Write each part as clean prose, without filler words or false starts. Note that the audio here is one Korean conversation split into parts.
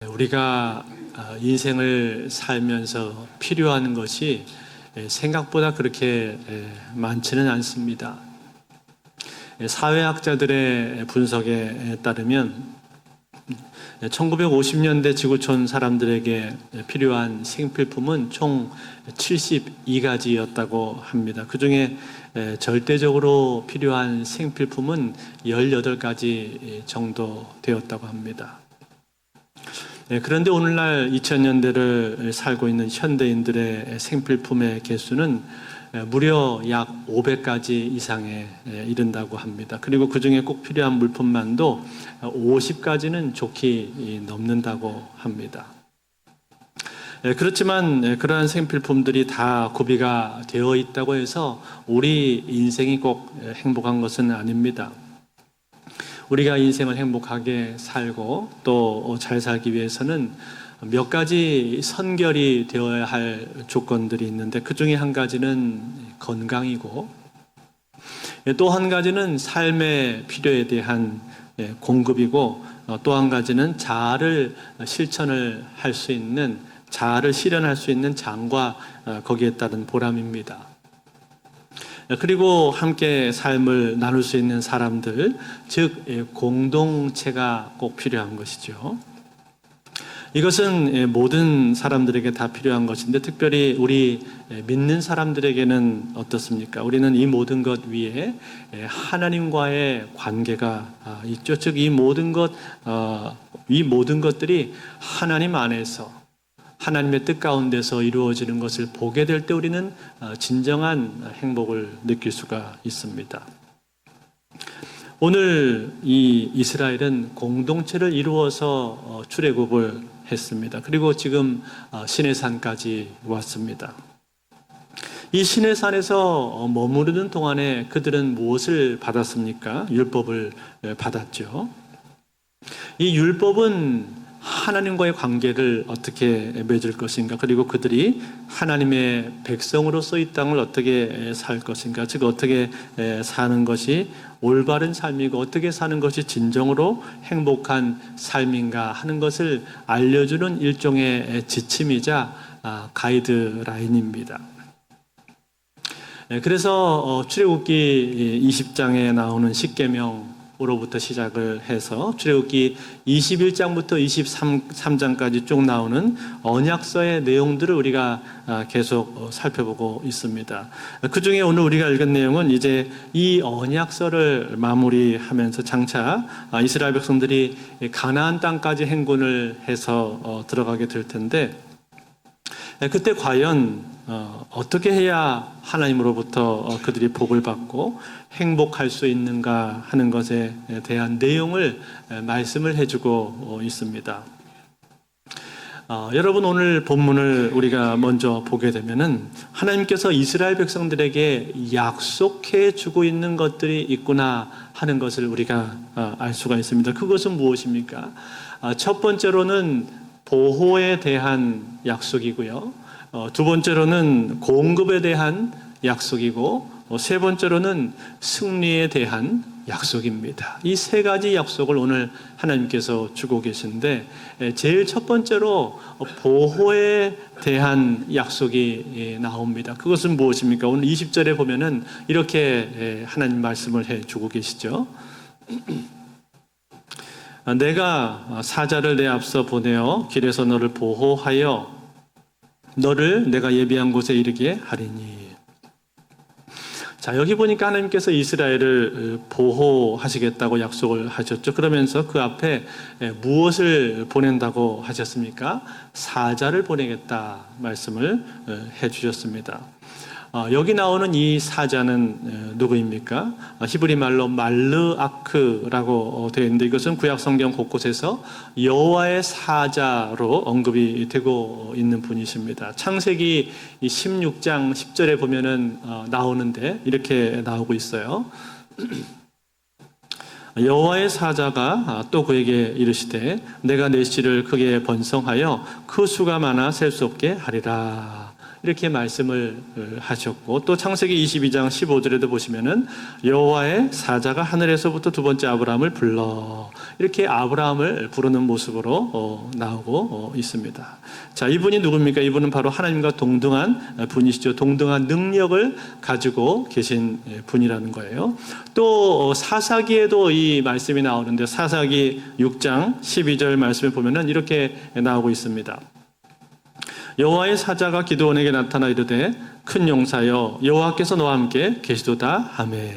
우리가 인생을 살면서 필요한 것이 생각보다 그렇게 많지는 않습니다. 사회학자들의 분석에 따르면 1950년대 지구촌 사람들에게 필요한 생필품은 총 72가지였다고 합니다. 그 중에 절대적으로 필요한 생필품은 18가지 정도 되었다고 합니다. 그런데 오늘날 2000년대를 살고 있는 현대인들의 생필품의 개수는 무려 약 500가지 이상에 이른다고 합니다. 그리고 그 중에 꼭 필요한 물품만도 50가지는 좋게 넘는다고 합니다. 그렇지만 그러한 생필품들이 다 구비가 되어 있다고 해서 우리 인생이 꼭 행복한 것은 아닙니다. 우리가 인생을 행복하게 살고 또 잘 살기 위해서는 몇 가지 선결이 되어야 할 조건들이 있는데 그 중에 한 가지는 건강이고 또 한 가지는 삶의 필요에 대한 공급이고 또 한 가지는 자아를 실천을 할 수 있는 자아를 실현할 수 있는 장과 거기에 따른 보람입니다. 그리고 함께 삶을 나눌 수 있는 사람들, 즉 공동체가 꼭 필요한 것이죠. 이것은 모든 사람들에게 다 필요한 것인데 특별히 우리 믿는 사람들에게는 어떻습니까? 우리는 이 모든 것 위에 하나님과의 관계가 있죠. 즉 이 모든 것들이 하나님 안에서 하나님의 뜻 가운데서 이루어지는 것을 보게 될 때 우리는 진정한 행복을 느낄 수가 있습니다. 오늘 이 이스라엘은 공동체를 이루어서 출애굽을 했습니다. 그리고 지금 시내산까지 왔습니다. 이 시내산에서 머무르는 동안에 그들은 무엇을 받았습니까? 율법을 받았죠. 이 율법은 하나님과의 관계를 어떻게 맺을 것인가, 그리고 그들이 하나님의 백성으로서 이 땅을 어떻게 살 것인가, 즉 어떻게 사는 것이 올바른 삶이고 어떻게 사는 것이 진정으로 행복한 삶인가 하는 것을 알려주는 일종의 지침이자 가이드라인입니다. 그래서 출애굽기 20장에 나오는 십계명 으로부터 시작을 해서 출애굽기 21장부터 23장까지 쭉 나오는 언약서의 내용들을 우리가 계속 살펴보고 있습니다. 그 중에 오늘 우리가 읽은 내용은 이제 이 언약서를 마무리하면서 장차 이스라엘 백성들이 가나안 땅까지 행군을 해서 들어가게 될 텐데 그때 과연 어떻게 해야 하나님으로부터 그들이 복을 받고 행복할 수 있는가 하는 것에 대한 내용을 말씀을 해주고 있습니다. 여러분, 오늘 본문을 우리가 먼저 보게 되면은 하나님께서 이스라엘 백성들에게 약속해 주고 있는 것들이 있구나 하는 것을 우리가 알 수가 있습니다. 그것은 무엇입니까? 첫 번째로는 보호에 대한 약속이고요. 두 번째로는 공급에 대한 약속이고 세 번째로는 승리에 대한 약속입니다. 이 세 가지 약속을 오늘 하나님께서 주고 계신데 제일 첫 번째로 보호에 대한 약속이 나옵니다. 그것은 무엇입니까? 오늘 20절에 보면은 이렇게 하나님 말씀을 해 주고 계시죠. 내가 사자를 내 앞서 보내어 길에서 너를 보호하여 너를 내가 예비한 곳에 이르게 하리니. 자, 여기 보니까 하나님께서 이스라엘을 보호하시겠다고 약속을 하셨죠. 그러면서 그 앞에 무엇을 보낸다고 하셨습니까? 사자를 보내겠다 말씀을 해주셨습니다. 여기 나오는 이 사자는 누구입니까? 히브리 말로 말르아크라고 되어 있는데 이것은 구약 성경 곳곳에서 여호와의 사자로 언급이 되고 있는 분이십니다. 창세기 16장 10절에 보면은 나오는데 이렇게 나오고 있어요. 여호와의 사자가 또 그에게 이르시되 내가 내 씨를 크게 번성하여 그 수가 많아 셀 수 없게 하리라. 이렇게 말씀을 하셨고, 또 창세기 22장 15절에도 보시면은 여호와의 사자가 하늘에서부터 두 번째 아브라함을 불러, 이렇게 아브라함을 부르는 모습으로 나오고 있습니다. 자, 이분이 누굽니까? 이분은 바로 하나님과 동등한 분이시죠. 동등한 능력을 가지고 계신 분이라는 거예요. 또 사사기에도 이 말씀이 나오는데, 사사기 6장 12절 말씀을 보면은 이렇게 나오고 있습니다. 여호와의 사자가 기드온에게 나타나 이르되 큰 용사여 여호와께서 너와 함께 계시도다 하매.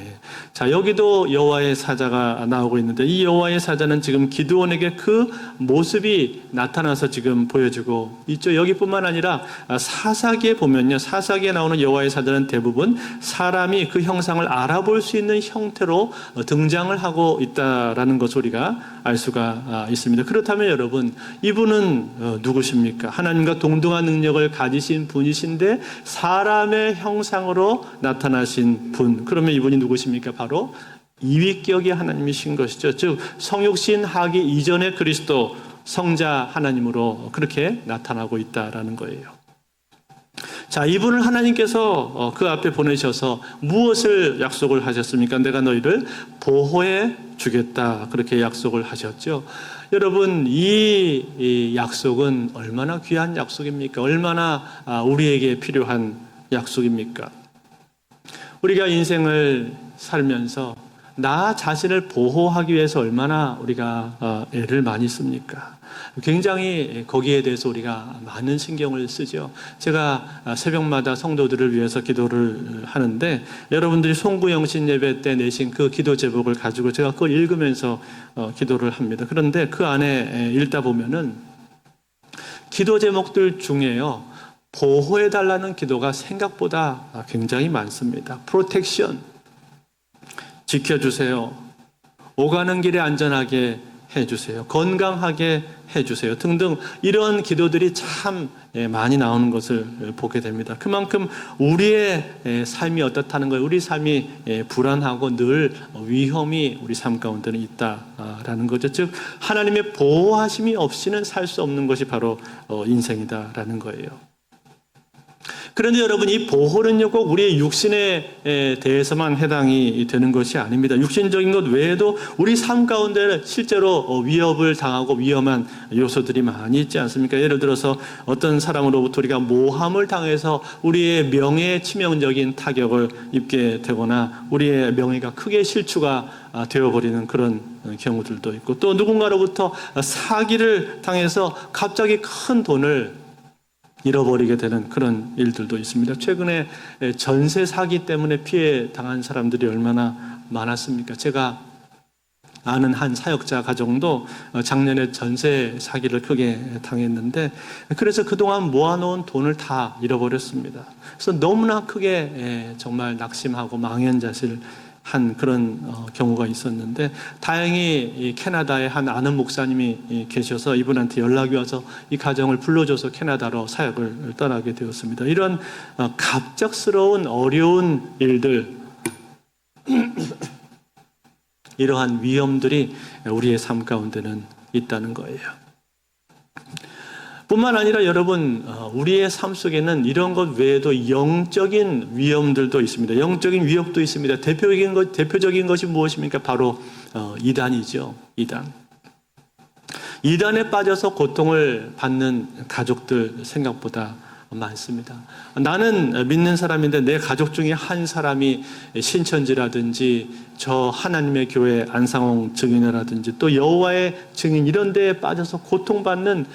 자, 여기도 여호와의 사자가 나오고 있는데, 이 여호와의 사자는 지금 기드온에게 그 모습이 나타나서 지금 보여주고 있죠. 여기뿐만 아니라 사사기에 보면요, 사사기에 나오는 여호와의 사자는 대부분 사람이 그 형상을 알아볼 수 있는 형태로 등장을 하고 있다라는 것을 우리가 알 수가 있습니다. 그렇다면 여러분, 이분은 누구십니까? 하나님과 동등한 능력을 가지신 분이신데 사람의 형상으로 나타나신 분. 그러면 이분이 누구십니까? 바로 이위격의 하나님이신 것이죠. 즉 성육신 하기 이전의 그리스도, 성자 하나님으로 그렇게 나타나고 있다라는 거예요. 자, 이분을 하나님께서 그 앞에 보내셔서 무엇을 약속을 하셨습니까? 내가 너희를 보호해 주겠다, 그렇게 약속을 하셨죠. 여러분, 이 약속은 얼마나 귀한 약속입니까? 얼마나 우리에게 필요한 약속입니까? 우리가 인생을 살면서 나 자신을 보호하기 위해서 얼마나 우리가 애를 많이 씁니까? 굉장히 거기에 대해서 우리가 많은 신경을 쓰죠. 제가 새벽마다 성도들을 위해서 기도를 하는데, 여러분들이 송구영신 예배 때 내신 그 기도 제목을 가지고 제가 그걸 읽으면서 기도를 합니다. 그런데 그 안에 읽다 보면은 기도 제목들 중에요, 보호해달라는 기도가 생각보다 굉장히 많습니다. 프로텍션, 지켜주세요. 오가는 길에 안전하게 해주세요. 건강하게 해주세요. 등등 이런 기도들이 참 많이 나오는 것을 보게 됩니다. 그만큼 우리의 삶이 어떻다는 거예요. 우리 삶이 불안하고 늘 위험이 우리 삶 가운데는 있다라는 거죠. 즉 하나님의 보호하심이 없이는 살 수 없는 것이 바로 인생이다라는 거예요. 그런데 여러분, 이 보호는요, 꼭 우리의 육신에 대해서만 해당이 되는 것이 아닙니다. 육신적인 것 외에도 우리 삶 가운데 실제로 위협을 당하고 위험한 요소들이 많이 있지 않습니까? 예를 들어서 어떤 사람으로부터 우리가 모함을 당해서 우리의 명예에 치명적인 타격을 입게 되거나 우리의 명예가 크게 실추가 되어버리는 그런 경우들도 있고, 또 누군가로부터 사기를 당해서 갑자기 큰 돈을 잃어버리게 되는 그런 일들도 있습니다. 최근에 전세 사기 때문에 피해 당한 사람들이 얼마나 많았습니까? 제가 아는 한 사역자 가정도 작년에 전세 사기를 크게 당했는데, 그래서 그동안 모아놓은 돈을 다 잃어버렸습니다. 그래서 너무나 크게 정말 낙심하고 망연자실 한 그런 경우가 있었는데, 다행히 이 캐나다에 한 아는 목사님이 계셔서 이분한테 연락이 와서 이 가정을 불러줘서 캐나다로 사역을 떠나게 되었습니다. 이런 갑작스러운 어려운 일들, 이러한 위험들이 우리의 삶 가운데는 있다는 거예요. 뿐만 아니라 여러분, 우리의 삶 속에는 이런 것 외에도 영적인 위험들도 있습니다. 영적인 위협도 있습니다. 대표적인 것이 무엇입니까? 바로 이단이죠. 이단에 빠져서 고통을 받는 가족들 생각보다 많습니다. 나는 믿는 사람인데 내 가족 중에 한 사람이 신천지라든지 저 하나님의 교회 안상홍 증인이라든지 또 여호와의 증인 이런 데에 빠져서 고통받는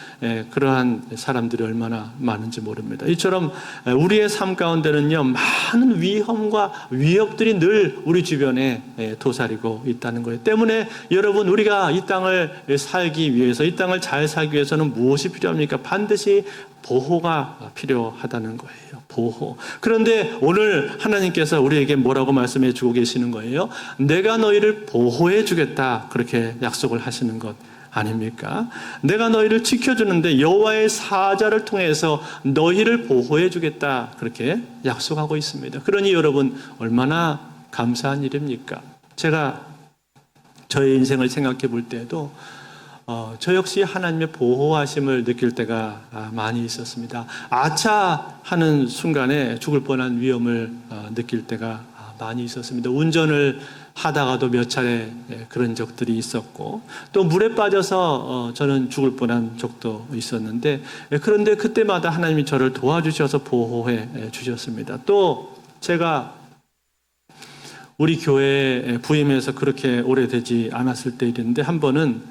그러한 사람들이 얼마나 많은지 모릅니다. 이처럼 우리의 삶 가운데는요, 많은 위험과 위협들이 늘 우리 주변에 도사리고 있다는 거예요. 때문에 여러분, 우리가 이 땅을 살기 위해서, 이 땅을 잘 살기 위해서는 무엇이 필요합니까? 반드시 보호가 필요하다는 거예요. 보호. 그런데 오늘 하나님께서 우리에게 뭐라고 말씀해 주고 계시는 거예요? 내가 너희를 보호해 주겠다, 그렇게 약속을 하시는 것 아닙니까? 내가 너희를 지켜주는데 여호와의 사자를 통해서 너희를 보호해 주겠다, 그렇게 약속하고 있습니다. 그러니 여러분, 얼마나 감사한 일입니까? 제가 저의 인생을 생각해 볼 때에도 저 역시 하나님의 보호하심을 느낄 때가 많이 있었습니다. 아차 하는 순간에 죽을 뻔한 위험을 느낄 때가 많이 있었습니다. 운전을 하다가도 몇 차례 그런 적들이 있었고, 또 물에 빠져서 저는 죽을 뻔한 적도 있었는데, 그런데 그때마다 하나님이 저를 도와주셔서 보호해 주셨습니다. 또 제가 우리 교회에 부임해서 그렇게 오래되지 않았을 때 일인데, 한 번은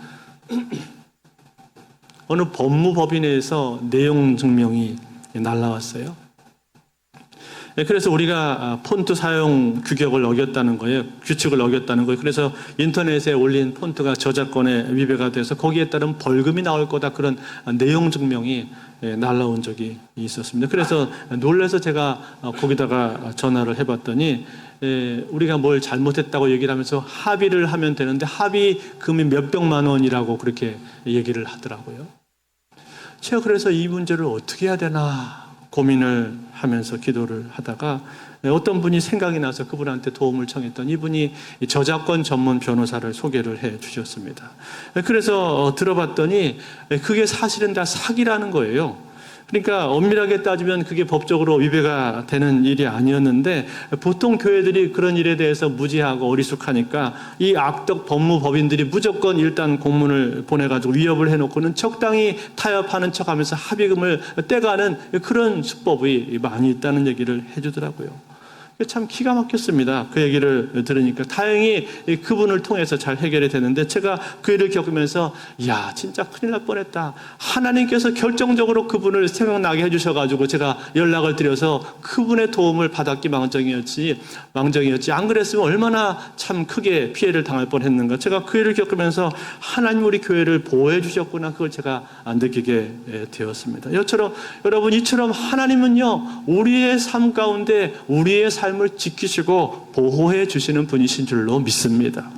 어느 법무법인에서 내용 증명이 날라왔어요. 그래서 우리가 폰트 사용 규격을 어겼다는 거예요. 규칙을 어겼다는 거예요. 그래서 인터넷에 올린 폰트가 저작권에 위배가 돼서 거기에 따른 벌금이 나올 거다, 그런 내용 증명이 날라온 적이 있었습니다. 그래서 놀라서 제가 거기다가 전화를 해봤더니 우리가 뭘 잘못했다고 얘기를 하면서 합의를 하면 되는데 합의금이 몇백만 원이라고 그렇게 얘기를 하더라고요. 제가 그래서 이 문제를 어떻게 해야 되나 고민을 하면서 기도를 하다가 어떤 분이 생각이 나서 그분한테 도움을 청했더니 이분이 저작권 전문 변호사를 소개를 해 주셨습니다. 그래서 들어봤더니 그게 사실은 다 사기라는 거예요. 그러니까 엄밀하게 따지면 그게 법적으로 위배가 되는 일이 아니었는데, 보통 교회들이 그런 일에 대해서 무지하고 어리숙하니까 이 악덕 법무법인들이 무조건 일단 공문을 보내가지고 위협을 해놓고는 적당히 타협하는 척하면서 합의금을 떼가는 그런 수법이 많이 있다는 얘기를 해주더라고요. 참 기가 막혔습니다. 그 얘기를 들으니까 다행히 그분을 통해서 잘 해결이 되는데, 제가 그 일을 겪으면서 야, 진짜 큰일 날 뻔했다. 하나님께서 결정적으로 그분을 생각나게 해주셔가지고 제가 연락을 드려서 그분의 도움을 받았기 망정이었지. 안 그랬으면 얼마나 참 크게 피해를 당할 뻔했는가. 제가 그 일을 겪으면서 하나님 우리 교회를 보호해 주셨구나, 그걸 제가 느끼게 되었습니다. 여러분, 이처럼 하나님은요, 우리의 삶 가운데 우리의 삶을 지키시고 보호해 주시는 분이신 줄로 믿습니다.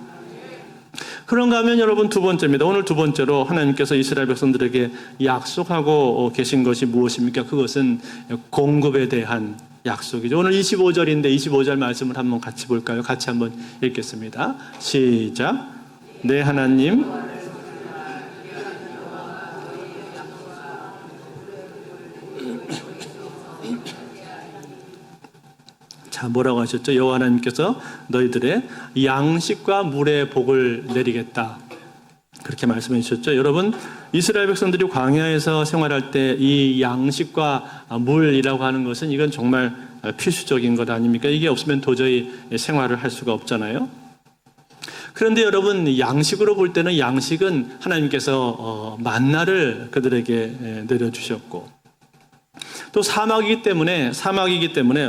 그런가 하면 여러분, 두 번째입니다. 오늘 두 번째로 하나님께서 이스라엘 백성들에게 약속하고 계신 것이 무엇입니까? 그것은 공급에 대한 약속이죠. 오늘 25절인데 25절 말씀을 한번 같이 볼까요? 같이 한번 읽겠습니다. 시작. 네, 하나님 자, 뭐라고 하셨죠? 여호와 하나님께서 너희들의 양식과 물의 복을 내리겠다, 그렇게 말씀해 주셨죠. 여러분, 이스라엘 백성들이 광야에서 생활할 때 이 양식과 물이라고 하는 것은 이건 정말 필수적인 것 아닙니까? 이게 없으면 도저히 생활을 할 수가 없잖아요. 그런데 여러분, 양식으로 볼 때는 양식은 하나님께서 만나를 그들에게 내려주셨고, 또 사막이기 때문에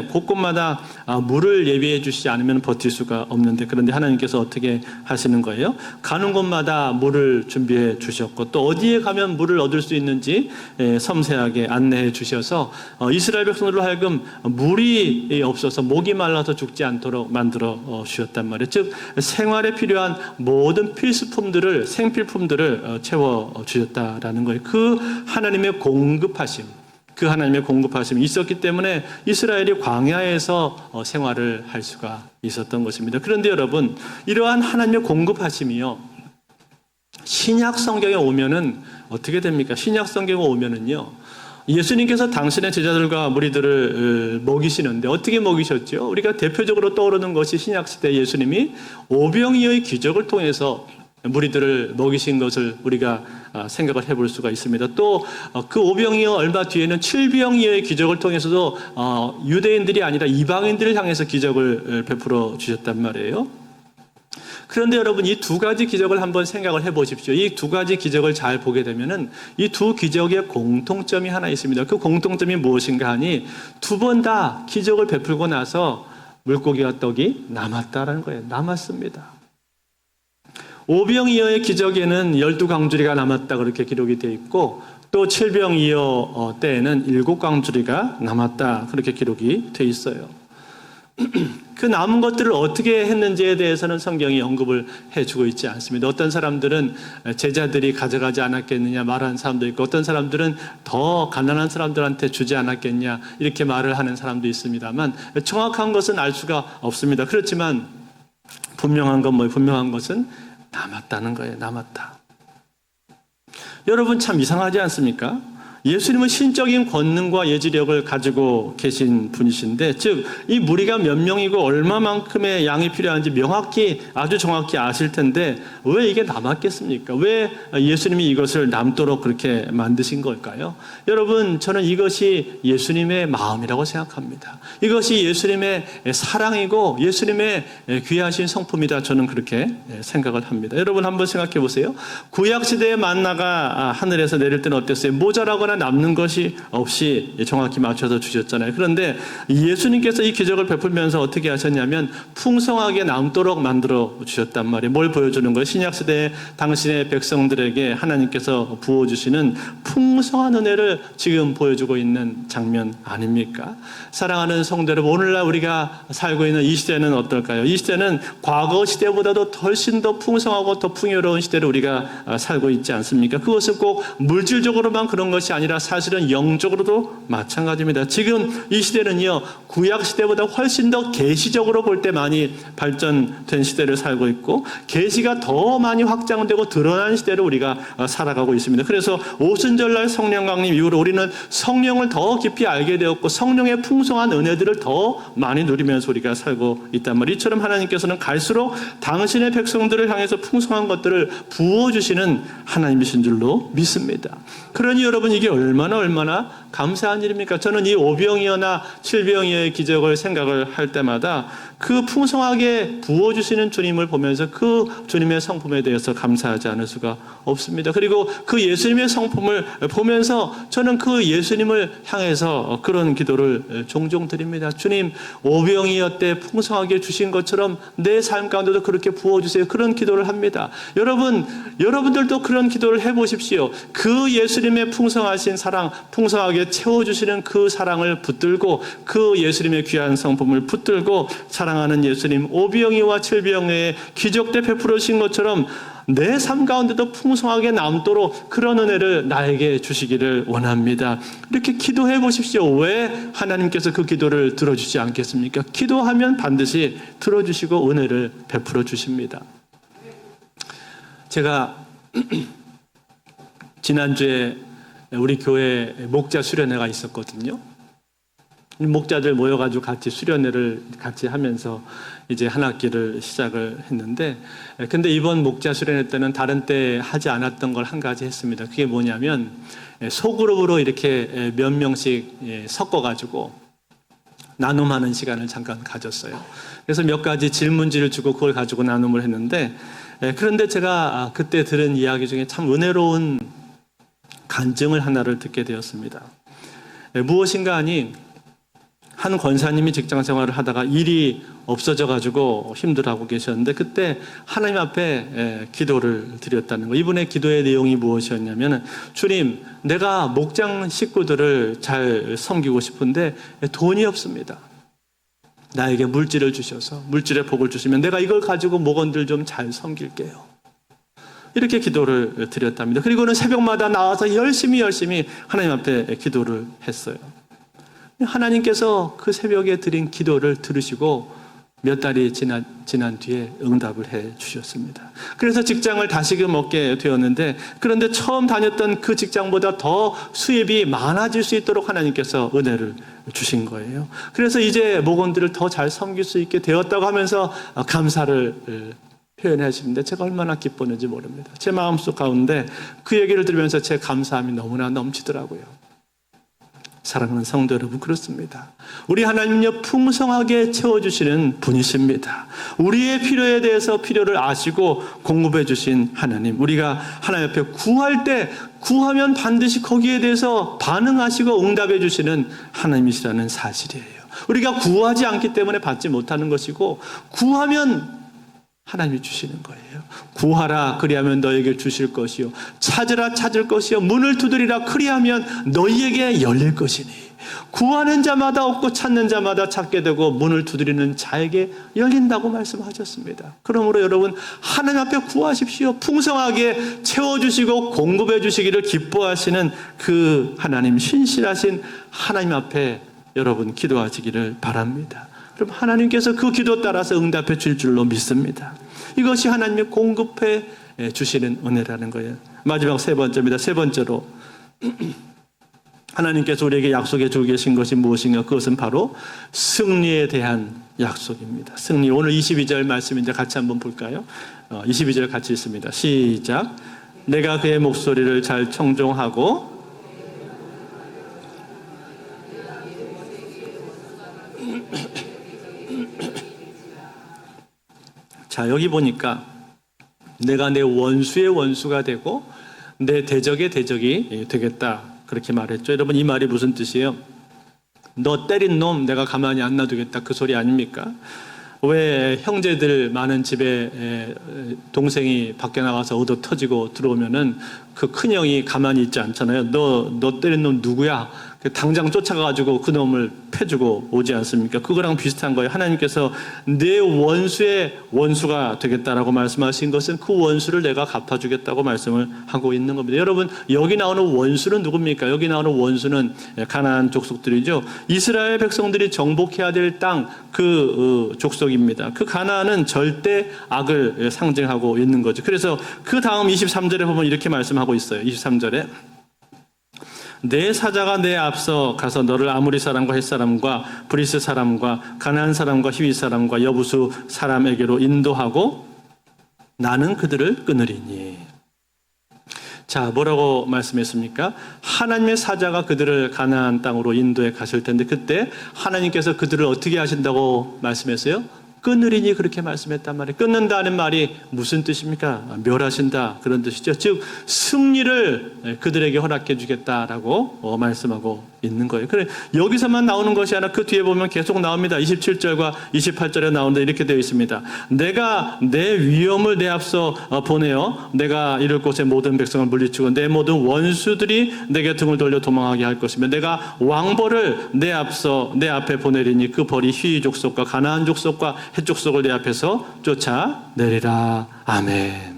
곳곳마다 물을 예비해 주시지 않으면 버틸 수가 없는데, 그런데 하나님께서 어떻게 하시는 거예요? 가는 곳마다 물을 준비해 주셨고, 또 어디에 가면 물을 얻을 수 있는지 섬세하게 안내해 주셔서 이스라엘 백성들로 하여금 물이 없어서 목이 말라서 죽지 않도록 만들어 주셨단 말이에요. 즉, 생활에 필요한 모든 필수품들을, 생필품들을 채워 주셨다라는 거예요. 그 하나님의 공급하심이 있었기 때문에 이스라엘이 광야에서 생활을 할 수가 있었던 것입니다. 그런데 여러분, 이러한 하나님의 공급하심이요, 신약 성경에 오면은 어떻게 됩니까? 신약 성경에 오면은요, 예수님께서 당신의 제자들과 무리들을 먹이시는데 어떻게 먹이셨죠? 우리가 대표적으로 떠오르는 것이 신약 시대 예수님이 오병이어의 기적을 통해서 무리들을 먹이신 것을 우리가 생각을 해볼 수가 있습니다. 또 그 오병이어 얼마 뒤에는 칠병이어의 기적을 통해서도 유대인들이 아니라 이방인들을 향해서 기적을 베풀어 주셨단 말이에요. 그런데 여러분, 이 두 가지 기적을 한번 생각을 해보십시오. 이 두 가지 기적을 잘 보게 되면은 이 두 기적의 공통점이 하나 있습니다. 그 공통점이 무엇인가 하니, 두 번 다 기적을 베풀고 나서 물고기와 떡이 남았다라는 거예요. 남았습니다. 오병이어의 기적에는 12광주리가 남았다, 그렇게 기록이 되어 있고, 또 칠병이어 때에는 7광주리가 남았다, 그렇게 기록이 되어 있어요. 그 남은 것들을 어떻게 했는지에 대해서는 성경이 언급을 해주고 있지 않습니다. 어떤 사람들은 제자들이 가져가지 않았겠느냐 말하는 사람도 있고, 어떤 사람들은 더 가난한 사람들한테 주지 않았겠냐 이렇게 말을 하는 사람도 있습니다만, 정확한 것은 알 수가 없습니다. 그렇지만 분명한 것은 남았다는 거예요. 남았다. 여러분 참 이상하지 않습니까? 예수님은 신적인 권능과 예지력을 가지고 계신 분이신데, 즉 이 무리가 몇 명이고 얼마만큼의 양이 필요한지 명확히 아주 정확히 아실 텐데 왜 이게 남았겠습니까? 왜 예수님이 이것을 남도록 그렇게 만드신 걸까요? 여러분, 저는 이것이 예수님의 마음이라고 생각합니다. 이것이 예수님의 사랑이고 예수님의 귀하신 성품이다, 저는 그렇게 생각을 합니다. 여러분 한번 생각해 보세요. 구약시대의 만나가 하늘에서 내릴 때는 어땠어요? 모자라거나 남는 것이 없이 정확히 맞춰서 주셨잖아요. 그런데 예수님께서 이 기적을 베풀면서 어떻게 하셨냐면 풍성하게 남도록 만들어 주셨단 말이에요. 뭘 보여주는 거예요? 신약시대에 당신의 백성들에게 하나님께서 부어주시는 풍성한 은혜를 지금 보여주고 있는 장면 아닙니까? 사랑하는 성도 여러분, 오늘날 우리가 살고 있는 이 시대는 어떨까요? 이 시대는 과거 시대보다도 훨씬 더 풍성하고 더 풍요로운 시대를 우리가 살고 있지 않습니까? 그것은 꼭 물질적으로만 그런 것이 아니라 사실은 영적으로도 마찬가지입니다. 지금 이 시대는요, 구약 시대보다 훨씬 더 계시적으로 볼 때 많이 발전된 시대를 살고 있고 계시가 더 많이 확장되고 드러난 시대를 우리가 살아가고 있습니다. 그래서 오순절날 성령 강림 이후로 우리는 성령을 더 깊이 알게 되었고 성령의 풍성한 은혜들을 더 많이 누리면서 우리가 살고 있단 말이에요. 이처럼 하나님께서는 갈수록 당신의 백성들을 향해서 풍성한 것들을 부어주시는 하나님이신 줄로 믿습니다. 그러니 여러분, 이게 얼마나 감사한 일입니까? 저는 이 오병이어나 칠병이어의 기적을 생각을 할 때마다 그 풍성하게 부어주시는 주님을 보면서 그 주님의 성품에 대해서 감사하지 않을 수가 없습니다. 그리고 그 예수님의 성품을 보면서 저는 그 예수님을 향해서 그런 기도를 종종 드립니다. 주님, 오병이어 때 풍성하게 주신 것처럼 내 삶 가운데도 그렇게 부어주세요. 그런 기도를 합니다. 여러분들도 그런 기도를 해보십시오. 그 예수님의 풍성하신 사랑, 풍성하게 채워주시는 그 사랑을 붙들고 그 예수님의 귀한 성품을 붙들고 사랑하는 예수님, 오병이와 칠병의 기적대 베풀어 주신 것처럼 내 삶 가운데도 풍성하게 남도록 그런 은혜를 나에게 주시기를 원합니다. 이렇게 기도해 보십시오. 왜 하나님께서 그 기도를 들어주지 않겠습니까? 기도하면 반드시 들어주시고 은혜를 베풀어 주십니다. 제가 지난주에 우리 교회 목자 수련회가 있었거든요. 목자들 모여가지고 같이 수련회를 같이 하면서 이제 한 학기를 시작을 했는데, 근데 이번 목자 수련회 때는 다른 때 하지 않았던 걸 한 가지 했습니다. 그게 뭐냐면 소그룹으로 이렇게 몇 명씩 섞어가지고 나눔하는 시간을 잠깐 가졌어요. 그래서 몇 가지 질문지를 주고 그걸 가지고 나눔을 했는데, 그런데 제가 그때 들은 이야기 중에 참 은혜로운 간증을 하나를 듣게 되었습니다. 무엇인가 하니 한 권사님이 직장 생활을 하다가 일이 없어져가지고 힘들어하고 계셨는데 그때 하나님 앞에 기도를 드렸다는 거. 이분의 기도의 내용이 무엇이었냐면, 주님, 내가 목장 식구들을 잘 섬기고 싶은데 돈이 없습니다. 나에게 물질을 주셔서 물질의 복을 주시면 내가 이걸 가지고 목원들 좀 잘 섬길게요. 이렇게 기도를 드렸답니다. 그리고는 새벽마다 나와서 열심히 하나님 앞에 기도를 했어요. 하나님께서 그 새벽에 드린 기도를 들으시고 몇 달이 지난 뒤에 응답을 해 주셨습니다. 그래서 직장을 다시금 얻게 되었는데, 그런데 처음 다녔던 그 직장보다 더 수입이 많아질 수 있도록 하나님께서 은혜를 주신 거예요. 그래서 이제 목원들을 더 잘 섬길 수 있게 되었다고 하면서 감사를 표현하시는데 제가 얼마나 기뻤는지 모릅니다. 제 마음속 가운데 그 얘기를 들으면서 제 감사함이 너무나 넘치더라고요. 사랑하는 성도 여러분, 그렇습니다. 우리 하나님은요, 풍성하게 채워주시는 분이십니다. 우리의 필요에 대해서 필요를 아시고 공급해 주신 하나님, 우리가 하나님 앞에 구할 때 구하면 반드시 거기에 대해서 반응하시고 응답해 주시는 하나님이시라는 사실이에요. 우리가 구하지 않기 때문에 받지 못하는 것이고, 구하면 하나님이 주시는 거예요. 구하라 그리하면 너에게 주실 것이요, 찾으라 찾을 것이요, 문을 두드리라 그리하면 너희에게 열릴 것이니, 구하는 자마다 얻고 찾는 자마다 찾게 되고 문을 두드리는 자에게 열린다고 말씀하셨습니다. 그러므로 여러분, 하나님 앞에 구하십시오. 풍성하게 채워주시고 공급해 주시기를 기뻐하시는 그 하나님, 신실하신 하나님 앞에 여러분 기도하시기를 바랍니다. 그럼 하나님께서 그 기도 따라서 응답해 줄 줄로 믿습니다. 이것이 하나님의 공급해 주시는 은혜라는 거예요. 마지막 세 번째입니다. 세 번째로 하나님께서 우리에게 약속해 주고 계신 것이 무엇인가? 그것은 바로 승리에 대한 약속입니다. 승리. 오늘 22절 말씀인데 같이 한번 볼까요? 22절 같이 읽습니다. 시작. 내가 그의 목소리를 잘 청종하고 자, 여기 보니까 내가 내 원수의 원수가 되고 내 대적의 대적이 되겠다. 그렇게 말했죠. 여러분, 이 말이 무슨 뜻이에요? 너 때린 놈 내가 가만히 안 놔두겠다. 그 소리 아닙니까? 왜 형제들 많은 집에 동생이 밖에 나가서 얻어 터지고 들어오면은 그 큰형이 가만히 있지 않잖아요. 너 때린 놈 누구야? 당장 쫓아가가지고 그 놈을 패주고 오지 않습니까? 그거랑 비슷한 거예요. 하나님께서 내 원수의 원수가 되겠다라고 말씀하신 것은 그 원수를 내가 갚아주겠다고 말씀을 하고 있는 겁니다. 여러분, 여기 나오는 원수는 누굽니까? 여기 나오는 원수는 가나안 족속들이죠. 이스라엘 백성들이 정복해야 될 땅 그 족속입니다. 그 가나안은 절대 악을 상징하고 있는 거죠. 그래서 그 다음 23절에 보면 이렇게 말씀하고 있어요. 23절에 내 사자가 내 앞서 가서 너를 아모리 사람과 헷 사람과 브리스 사람과 가나안 사람과 히위 사람과 여부수 사람에게로 인도하고 나는 그들을 끊으리니. 자, 뭐라고 말씀했습니까? 하나님의 사자가 그들을 가나안 땅으로 인도해 가실 텐데 그때 하나님께서 그들을 어떻게 하신다고 말씀했어요? 끊으리니 그렇게 말씀했단 말이에요. 끊는다는 말이 무슨 뜻입니까? 멸하신다 그런 뜻이죠. 즉 승리를 그들에게 허락해 주겠다라고 말씀하고 있는 거예요. 그래 여기서만 나오는 것이 아니라 그 뒤에 보면 계속 나옵니다. 27절과 28절에 나오는데 이렇게 되어 있습니다. 내가 내 위엄을 내 앞서 보내어 내가 이룰 곳의 모든 백성을 물리치고 내 모든 원수들이 내게 등을 돌려 도망하게 할 것이며 내가 왕벌을 내 앞에 보내리니 그 벌이 히위 족속과 가나안 족속과 헷 족속을 내 앞에서 쫓아내리라. 아멘.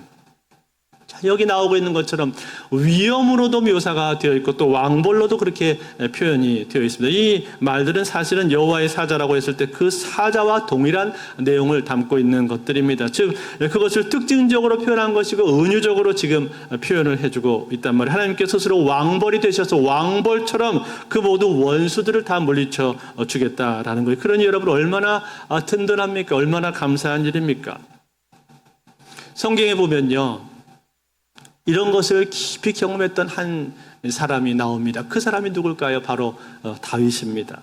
자, 여기 나오고 있는 것처럼 위엄으로도 묘사가 되어 있고 또 왕벌로도 그렇게 표현이 되어 있습니다. 이 말들은 사실은 여호와의 사자라고 했을 때 그 사자와 동일한 내용을 담고 있는 것들입니다. 즉 그것을 특징적으로 표현한 것이고 은유적으로 지금 표현을 해주고 있단 말이에요. 하나님께서 스스로 왕벌이 되셔서 왕벌처럼 그 모든 원수들을 다 물리쳐 주겠다라는 거예요. 그러니 여러분 얼마나 든든합니까? 얼마나 감사한 일입니까? 성경에 보면요, 이런 것을 깊이 경험했던 한 사람이 나옵니다. 그 사람이 누굴까요? 바로 다윗입니다.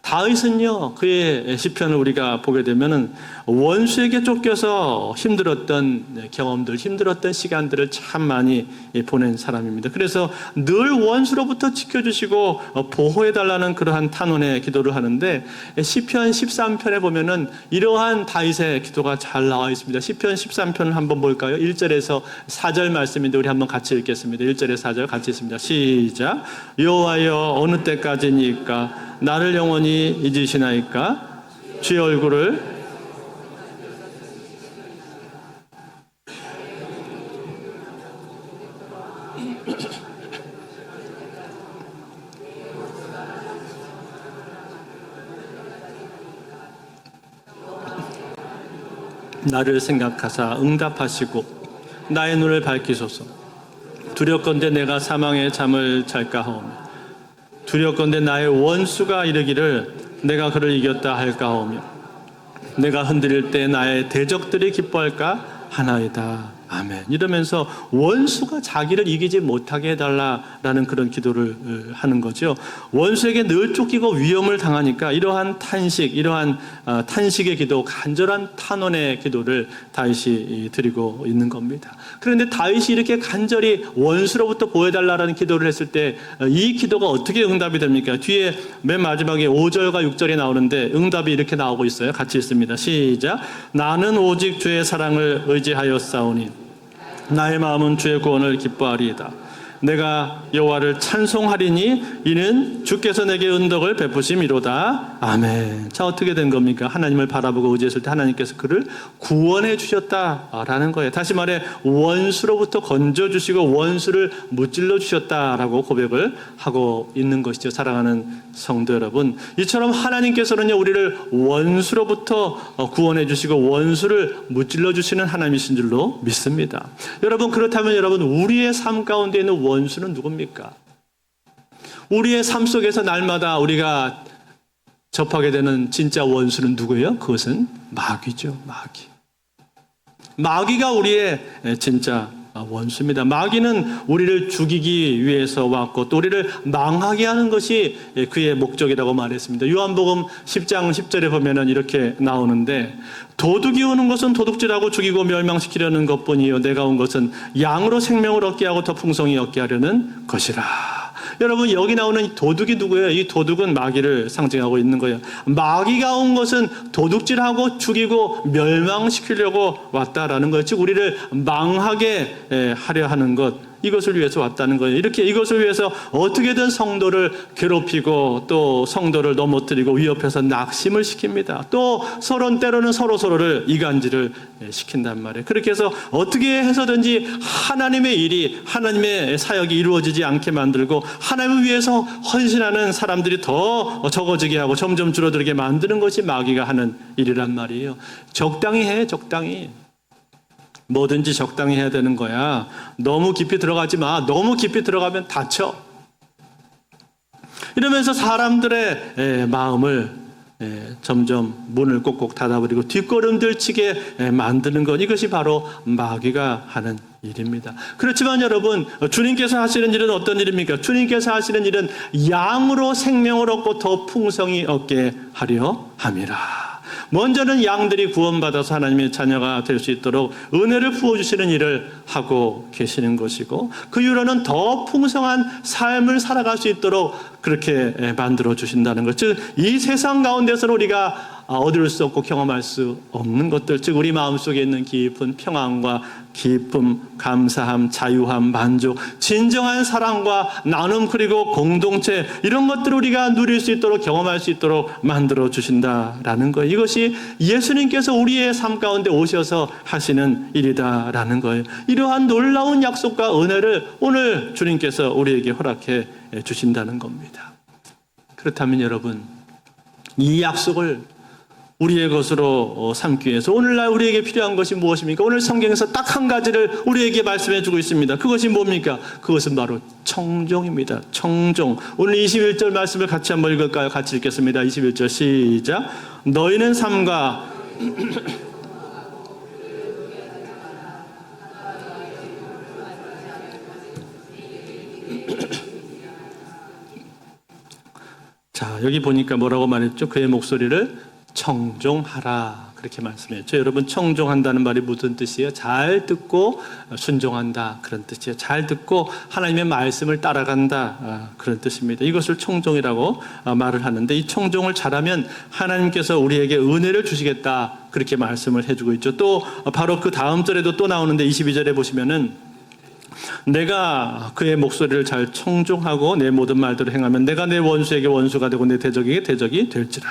다윗은요, 그의 시편을 우리가 보게 되면은 원수에게 쫓겨서 힘들었던 경험들, 힘들었던 시간들을 참 많이 보낸 사람입니다. 그래서 늘 원수로부터 지켜주시고 보호해달라는 그러한 탄원의 기도를 하는데 시편 13편에 보면은 이러한 다윗의 기도가 잘 나와 있습니다. 시편 13편을 한번 볼까요? 1절에서 4절 말씀인데 우리 한번 같이 읽겠습니다. 1절에 4절 같이 읽습니다. 시작. 여호와여 어느 때까지니까 나를 영원히 잊으시나이까? 주의 얼굴을 나를 생각하사 응답하시고 나의 눈을 밝히소서. 두렵건대 내가 사망의 잠을 잘까 하오며 두렵건대 나의 원수가 이르기를 내가 그를 이겼다 할까 하오며 내가 흔들릴 때 나의 대적들이 기뻐할까 하나이다. 아멘. 이러면서 원수가 자기를 이기지 못하게 해달라라는 그런 기도를 하는 거죠. 원수에게 늘 쫓기고 위험을 당하니까 이러한 탄식, 이러한 탄식의 기도, 간절한 탄원의 기도를 다윗이 드리고 있는 겁니다. 그런데 다윗이 이렇게 간절히 원수로부터 보호해달라는 기도를 했을 때 이 기도가 어떻게 응답이 됩니까? 뒤에 맨 마지막에 5절과 6절이 나오는데 응답이 이렇게 나오고 있어요. 같이 읽습니다. 시작. 나는 오직 주의 사랑을 의지하여 싸우니 나의 마음은 주의 구원을 기뻐하리이다. 내가 여호와를 찬송하리니 이는 주께서 내게 은덕을 베푸심이로다. 아멘. 자, 어떻게 된 겁니까? 하나님을 바라보고 의지했을 때 하나님께서 그를 구원해 주셨다라는 거예요. 다시 말해 원수로부터 건져주시고 원수를 무찔러 주셨다라고 고백을 하고 있는 것이죠. 사랑하는 성도 여러분, 이처럼 하나님께서는요 우리를 원수로부터 구원해 주시고 원수를 무찔러 주시는 하나님이신 줄로 믿습니다. 여러분, 그렇다면 여러분, 우리의 삶 가운데 있는 원수는 누굽니까? 우리의 삶 속에서 날마다 우리가 접하게 되는 진짜 원수는 누구예요? 그것은 마귀죠. 마귀가 우리의 진짜 원수입니다. 마귀는 우리를 죽이기 위해서 왔고 또 우리를 망하게 하는 것이 그의 목적이라고 말했습니다. 요한복음 10장 10절에 보면은 이렇게 나오는데, 도둑이 오는 것은 도둑질하고 죽이고 멸망시키려는 것뿐이요 내가 온 것은 양으로 생명을 얻게 하고 더 풍성히 얻게 하려는 것이라. 여러분, 여기 나오는 이 도둑이 누구예요? 이 도둑은 마귀를 상징하고 있는 거예요. 마귀가 온 것은 도둑질하고 죽이고 멸망시키려고 왔다라는 거예요. 즉 우리를 망하게 하려 하는 것, 이것을 위해서 왔다는 거예요. 이렇게 이것을 위해서 어떻게든 성도를 괴롭히고 또 성도를 넘어뜨리고 위협해서 낙심을 시킵니다. 또 때로는 서로를 이간질을 시킨단 말이에요. 그렇게 해서 어떻게 해서든지 하나님의 일이, 하나님의 사역이 이루어지지 않게 만들고 하나님을 위해서 헌신하는 사람들이 더 적어지게 하고 점점 줄어들게 만드는 것이 마귀가 하는 일이란 말이에요. 적당히 해, 적당히. 뭐든지 적당히 해야 되는 거야. 너무 깊이 들어가지 마. 너무 깊이 들어가면 다쳐. 이러면서 사람들의 마음을 점점 문을 꼭꼭 닫아버리고 뒷걸음질 치게 만드는 것, 이것이 바로 마귀가 하는 일입니다. 그렇지만 여러분, 주님께서 하시는 일은 어떤 일입니까? 주님께서 하시는 일은 양으로 생명을 얻고 더 풍성히 얻게 하려 함이라. 먼저는 양들이 구원받아서 하나님의 자녀가 될 수 있도록 은혜를 부어주시는 일을 하고 계시는 것이고, 그 이후로는 더 풍성한 삶을 살아갈 수 있도록 그렇게 만들어 주신다는 것. 즉, 이 세상 가운데서는 우리가 얻을 수 없고 경험할 수 없는 것들, 즉 우리 마음속에 있는 깊은 평안과 기쁨, 감사함, 자유함, 만족, 진정한 사랑과 나눔, 그리고 공동체, 이런 것들을 우리가 누릴 수 있도록 경험할 수 있도록 만들어 주신다라는 거예요. 이것이 예수님께서 우리의 삶 가운데 오셔서 하시는 일이다라는 거예요. 이러한 놀라운 약속과 은혜를 오늘 주님께서 우리에게 허락해 주신다는 겁니다. 그렇다면 여러분, 이 약속을 우리의 것으로 삼기 위해서 오늘날 우리에게 필요한 것이 무엇입니까? 오늘 성경에서 딱 한 가지를 우리에게 말씀해 주고 있습니다. 그것이 뭡니까? 그것은 바로 청종입니다. 청종. 오늘 21절 말씀을 같이 한번 읽을까요? 같이 읽겠습니다. 21절 시작. 너희는 삼가 자, 여기 보니까 뭐라고 말했죠? 그의 목소리를 청종하라, 그렇게 말씀했죠. 여러분, 청종한다는 말이 무슨 뜻이에요? 잘 듣고 순종한다, 그런 뜻이에요. 잘 듣고 하나님의 말씀을 따라간다, 그런 뜻입니다. 이것을 청종이라고 말을 하는데, 이 청종을 잘하면 하나님께서 우리에게 은혜를 주시겠다, 그렇게 말씀을 해주고 있죠. 또 바로 그 다음 절에도 또 나오는데 22절에 보시면은, 내가 그의 목소리를 잘 청종하고 내 모든 말대로 행하면 내가 내 원수에게 원수가 되고 내 대적에게 대적이 될지라.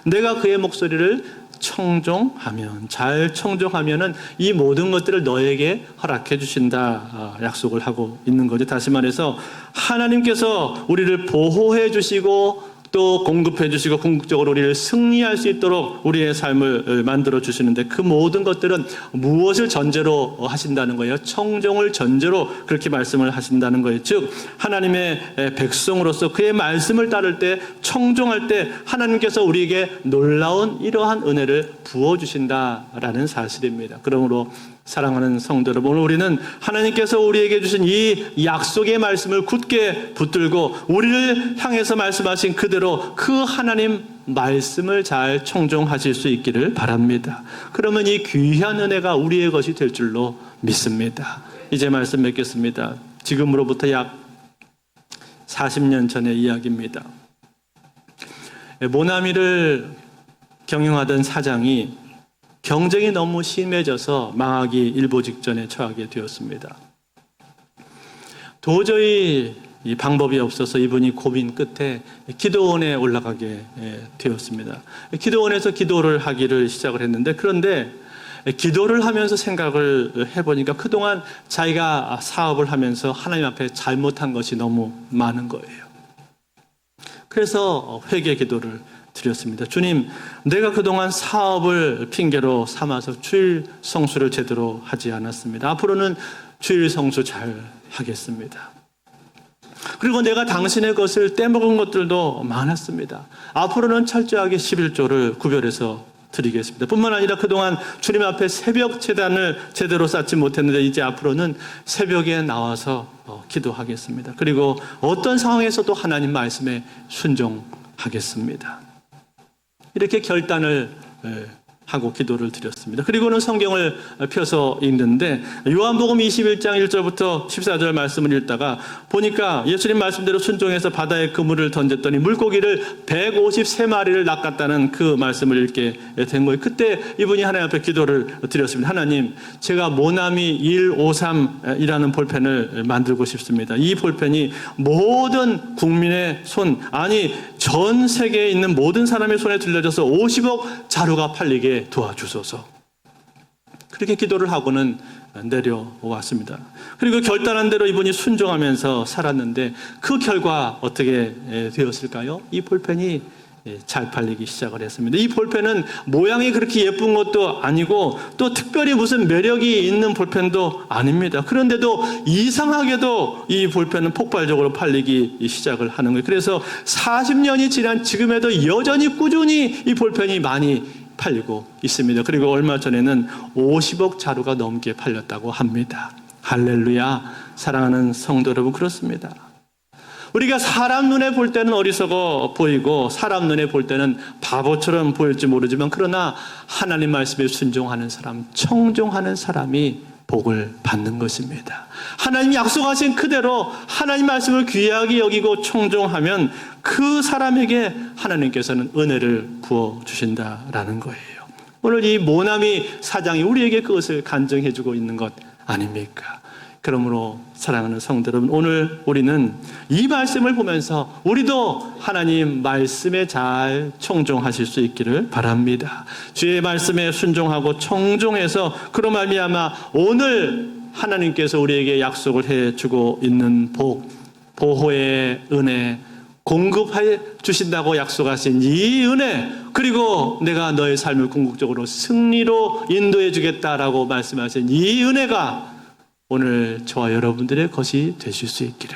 내가 그의 목소리를 청종하면, 잘 청종하면은 이 모든 것들을 너에게 허락해 주신다, 약속을 하고 있는 거죠. 다시 말해서 하나님께서 우리를 보호해 주시고 또 공급해 주시고 궁극적으로 우리를 승리할 수 있도록 우리의 삶을 만들어 주시는데, 그 모든 것들은 무엇을 전제로 하신다는 거예요? 청종을 전제로 그렇게 말씀을 하신다는 거예요. 즉 하나님의 백성으로서 그의 말씀을 따를 때, 청종할 때 하나님께서 우리에게 놀라운 이러한 은혜를 부어주신다라는 사실입니다. 그러므로 사랑하는 성도 여러분, 오늘 우리는 하나님께서 우리에게 주신 이 약속의 말씀을 굳게 붙들고 우리를 향해서 말씀하신 그대로 그 하나님 말씀을 잘 청종하실 수 있기를 바랍니다. 그러면 이 귀한 은혜가 우리의 것이 될 줄로 믿습니다. 이제 말씀 맺겠습니다. 지금으로부터 약 40년 전의 이야기입니다. 모나미를 경영하던 사장이 경쟁이 너무 심해져서 망하기 일보 직전에 처하게 되었습니다. 도저히 이 방법이 없어서 이분이 고민 끝에 기도원에 올라가게 되었습니다. 기도원에서 기도를 하기를 시작을 했는데, 그런데 기도를 하면서 생각을 해보니까 그동안 자기가 사업을 하면서 하나님 앞에 잘못한 것이 너무 많은 거예요. 그래서 회개 기도를 드렸습니다. 주님, 내가 그동안 사업을 핑계로 삼아서 주일 성수를 제대로 하지 않았습니다. 앞으로는 주일 성수 잘 하겠습니다. 그리고 내가 당신의 것을 떼먹은 것들도 많았습니다. 앞으로는 철저하게 11조를 구별해서 드리겠습니다. 뿐만 아니라 그동안 주님 앞에 새벽 제단을 제대로 쌓지 못했는데 이제 앞으로는 새벽에 나와서 기도하겠습니다. 그리고 어떤 상황에서도 하나님 말씀에 순종하겠습니다. 이렇게 결단을 하고 기도를 드렸습니다. 그리고는 성경을 펴서 읽는데 요한복음 21장 1절부터 14절 말씀을 읽다가 보니까 예수님 말씀대로 순종해서 바다에 그물을 던졌더니 물고기를 153마리를 낚았다는 그 말씀을 읽게 된 거예요. 그때 이분이 하나님 앞에 기도를 드렸습니다. 하나님, 제가 모나미 153이라는 볼펜을 만들고 싶습니다. 이 볼펜이 모든 국민의 손, 아니 전 세계에 있는 모든 사람의 손에 들려져서 50억 자루가 팔리게 도와주소서. 그렇게 기도를 하고는 내려왔습니다. 그리고 결단한 대로 이분이 순종하면서 살았는데 그 결과 어떻게 되었을까요? 이 볼펜이 잘 팔리기 시작을 했습니다. 이 볼펜은 모양이 그렇게 예쁜 것도 아니고 또 특별히 무슨 매력이 있는 볼펜도 아닙니다. 그런데도 이상하게도 이 볼펜은 폭발적으로 팔리기 시작을 하는 거예요. 그래서 40년이 지난 지금에도 여전히 꾸준히 이 볼펜이 많이 팔리고 있습니다. 그리고 얼마 전에는 50억 자루가 넘게 팔렸다고 합니다. 할렐루야. 사랑하는 성도 여러분, 그렇습니다. 우리가 사람 눈에 볼 때는 어리석어 보이고 사람 눈에 볼 때는 바보처럼 보일지 모르지만, 그러나 하나님 말씀에 순종하는 사람, 청종하는 사람이 복을 받는 것입니다. 하나님 약속하신 그대로 하나님 말씀을 귀하게 여기고 청종하면 그 사람에게 하나님께서는 은혜를 부어주신다라는 거예요. 오늘 이 모나미 사장이 우리에게 그것을 간증해 주고 있는 것 아닙니까? 그러므로 사랑하는 성도 여러분, 오늘 우리는 이 말씀을 보면서 우리도 하나님 말씀에 잘 청종하실 수 있기를 바랍니다. 주의 말씀에 순종하고 청종해서 그로 말미암아 오늘 하나님께서 우리에게 약속을 해주고 있는 복, 보호의 은혜, 공급해 주신다고 약속하신 이 은혜, 그리고 내가 너의 삶을 궁극적으로 승리로 인도해 주겠다라고 말씀하신 이 은혜가 오늘 저와 여러분들의 것이 되실 수 있기를,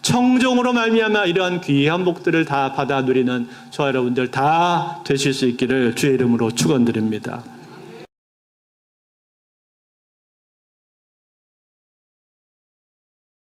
청종으로 말미암아 이러한 귀한 복들을 다 받아 누리는 저와 여러분들 다 되실 수 있기를 주의 이름으로 축원드립니다.